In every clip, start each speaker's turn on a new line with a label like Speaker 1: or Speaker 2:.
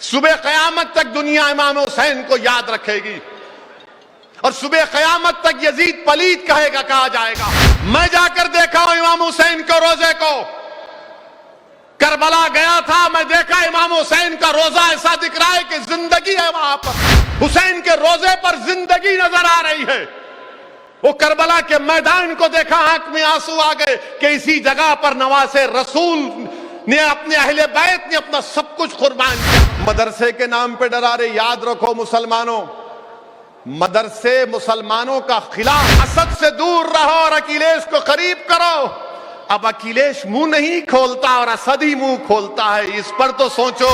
Speaker 1: सुबह क़यामत तक दुनिया इमाम हुसैन को याद रखेगी और सुबह क़यामत तक यजीद पलीद कहा जाएगा। मैं जाकर देखा हूं इमाम हुसैन के रोजे को, करबला गया था, मैं देखा इमाम हुसैन का रोजा ऐसा दिख रहा है कि जिंदगी है वहां पर। हुसैन के रोजे पर जिंदगी नजर आ रही है। वो करबला के मैदान को देखा, आंख में आंसू आ गए कि इसी जगह पर नवासे रसूल ने अपने अहले बैत ने अपना सब कुछ कुर्बान किया। मदरसे के नाम पे डरारे, याद रखो मुसलमानों, मदरसे मुसलमानों का खिलाफ। असद से दूर रहो और अखिलेश को करीब करो। अब अखिलेश मुंह नहीं खोलता और असद ही मुंह खोलता है, इस पर तो सोचो।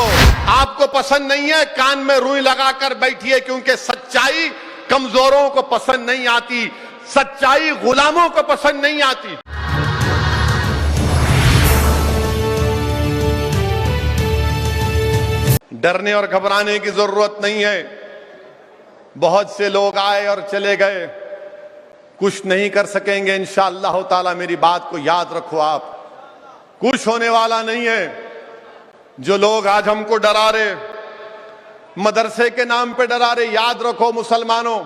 Speaker 1: आपको पसंद नहीं है, कान में रुई लगाकर बैठिए, क्योंकि सच्चाई कमजोरों को पसंद नहीं आती, सच्चाई गुलामों को पसंद नहीं आती। डरने और घबराने की जरूरत नहीं है। बहुत से लोग आए और चले गए, कुछ नहीं कर सकेंगे इंशाअल्लाह ताला। मेरी बात को याद रखो, आप कुछ होने वाला नहीं है। जो लोग आज हमको डरा रहे, मदरसे के नाम पे डरा रहे, याद रखो मुसलमानों,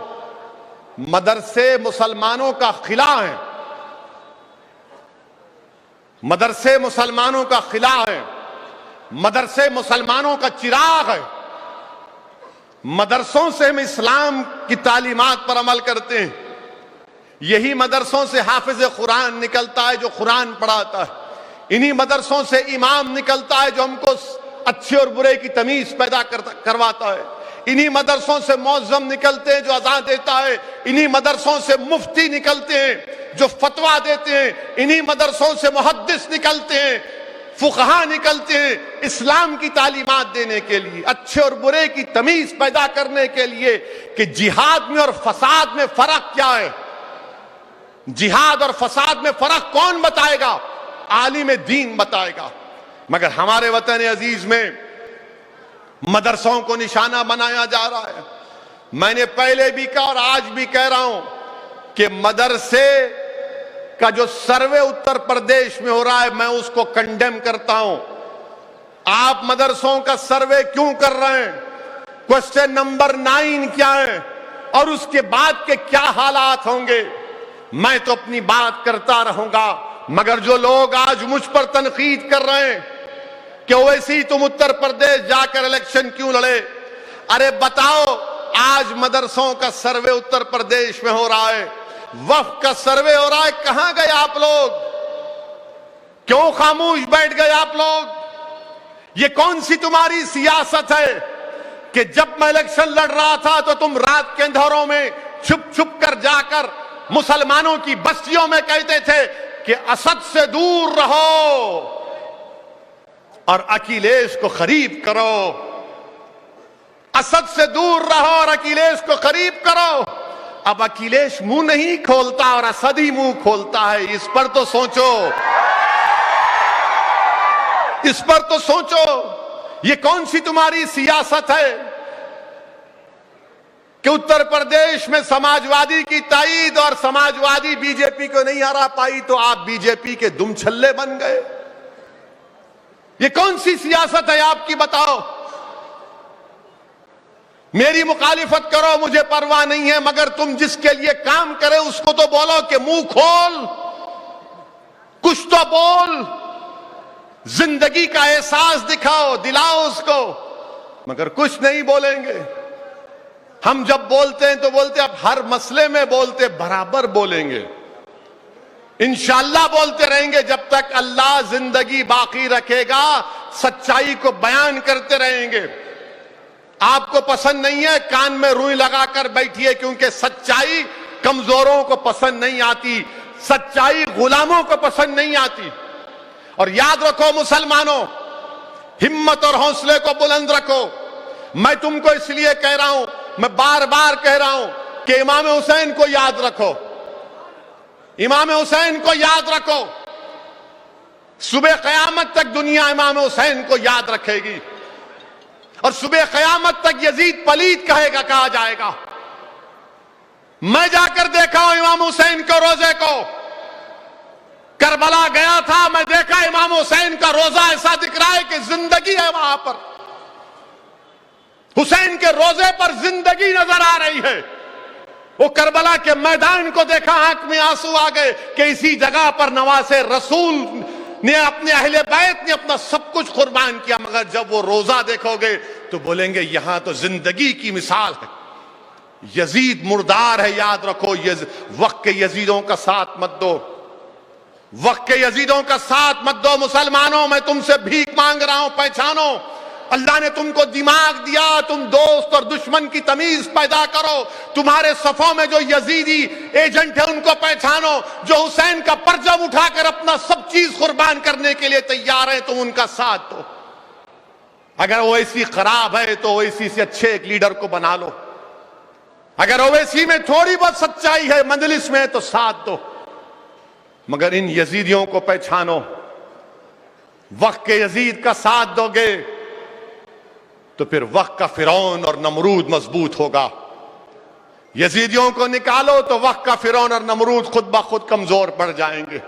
Speaker 1: मदरसे मुसलमानों का खिला है। मदरसे मुसलमानों का खिला है। मदरसे मुसलमानों का चिराग है। मदरसों से हम इस्लाम की तालीमात पर अमल करते हैं। यही मदरसों से हाफिज कुरान निकलता है जो कुरान पढ़ाता है। इन्हीं मदरसों से इमाम निकलता है जो हमको अच्छे और बुरे की तमीज पैदा करवाता है। इन्हीं मदरसों से मौज़्ज़म निकलते हैं जो अज़ान देता है। इन्हीं मदरसों से मुफ्ती निकलते हैं जो फतवा देते हैं। इन्हीं मदरसों से मुहद्दिस निकलते हैं, फुक़हा निकलते हैं, इस्लाम की तालीमात देने के लिए, अच्छे और बुरे की तमीज पैदा करने के लिए कि जिहाद में और फसाद में फर्क क्या है। जिहाद और फसाद में फर्क कौन बताएगा? आलिम दीन बताएगा। मगर हमारे वतन अजीज में मदरसों को निशाना बनाया जा रहा है। मैंने पहले भी कहा और आज भी कह रहा हूं कि मदरसे का जो सर्वे उत्तर प्रदेश में हो रहा है, मैं उसको कंडेम करता हूं। आप मदरसों का सर्वे क्यों कर रहे हैं? क्वेश्चन नंबर 9 क्या है और उसके बाद के क्या हालात होंगे? मैं तो अपनी बात करता रहूंगा, मगर जो लोग आज मुझ पर तनकीद कर रहे हैं कि वैसे ही तुम उत्तर प्रदेश जाकर इलेक्शन क्यों लड़े, अरे बताओ, आज मदरसों का सर्वे उत्तर प्रदेश में हो रहा है, वक्फ का सर्वे हो रहा है, कहां गए आप लोग? क्यों खामोश बैठ गए आप लोग? ये कौन सी तुम्हारी सियासत है कि जब मैं इलेक्शन लड़ रहा था तो तुम रात के अंधेरों में छुप छुप कर जाकर मुसलमानों की बस्तियों में कहते थे कि असद से दूर रहो और अखिलेश को करीब करो। असद से दूर रहो और अखिलेश को करीब करो। अब अखिलेश मुंह नहीं खोलता और असद ही मुंह खोलता है, इस पर तो सोचो। इस पर तो सोचो, ये कौन सी तुम्हारी सियासत है कि उत्तर प्रदेश में समाजवादी की ताईद और समाजवादी बीजेपी को नहीं हरा पाई तो आप बीजेपी के दुम छल्ले बन गए? ये कौन सी सियासत है आपकी, बताओ। मेरी मुखालिफत करो, मुझे परवाह नहीं है, मगर तुम जिसके लिए काम करे उसको तो बोलो कि मुंह खोल, कुछ तो बोल, जिंदगी का एहसास दिखाओ, दिलाओ उसको, मगर कुछ नहीं बोलेंगे। हम जब बोलते हैं तो बोलते अब हर मसले में बोलते, बराबर बोलेंगे, इंशाअल्लाह बोलते रहेंगे जब तक अल्लाह जिंदगी बाकी रखेगा, सच्चाई को बयान करते रहेंगे। आपको पसंद नहीं है, कान में रुई लगाकर बैठिए, क्योंकि सच्चाई कमजोरों को पसंद नहीं आती, सच्चाई गुलामों को पसंद नहीं आती। और याद रखो मुसलमानों, हिम्मत और हौसले को बुलंद रखो। मैं तुमको इसलिए कह रहा हूं, मैं बार बार कह रहा हूं कि इमाम हुसैन को याद रखो, इमाम हुसैन को याद रखो। सुबह क़यामत तक दुनिया इमाम हुसैन को याद रखेगी और सुबह क़यामत तक यजीद पलीद कहा जाएगा। मैं जाकर देखा हूं इमाम हुसैन के रोजे को, करबला गया था, मैं देखा इमाम हुसैन का रोजा ऐसा दिख रहा है कि जिंदगी है वहां पर। हुसैन के रोजे पर जिंदगी नजर आ रही है। वो करबला के मैदान को देखा, आंख में आंसू आ गए कि इसी जगह पर नवासे रसूल ने, अपने अहले बैत ने अपना सब कुछ कुर्बान किया। मगर जब वो रोजा देखोगे तो बोलेंगे यहां तो जिंदगी की मिसाल है। यजीद मुर्दार है, याद रखो। वक्त के यजीदों का साथ मत दो, वक्त के यजीदों का साथ मत दो। मुसलमानों, मैं तुमसे भीख मांग रहा हूं, पहचानो। अल्लाह ने तुमको दिमाग दिया, तुम दोस्त और दुश्मन की तमीज पैदा करो। तुम्हारे सफों में जो यजीदी एजेंट है उनको पहचानो, जो हुसैन का परचम उठाकर अपना सब चीज कुर्बान करने के लिए तैयार है, तुम उनका साथ दो। अगर ओवैसी खराब है तो ओवैसी से अच्छे एक लीडर को बना लो। अगर ओवैसी में थोड़ी बहुत सच्चाई है, मजलिस में, तो साथ दो। मगर इन यजीदियों को पहचानो। वक्त के यजीद का साथ दोगे तो फिर वक्त का फिरौन और नमरूद मजबूत होगा। यजीदियों को निकालो तो वक्त का फिरौन और नमरूद खुद ब खुद कमजोर पड़ जाएंगे।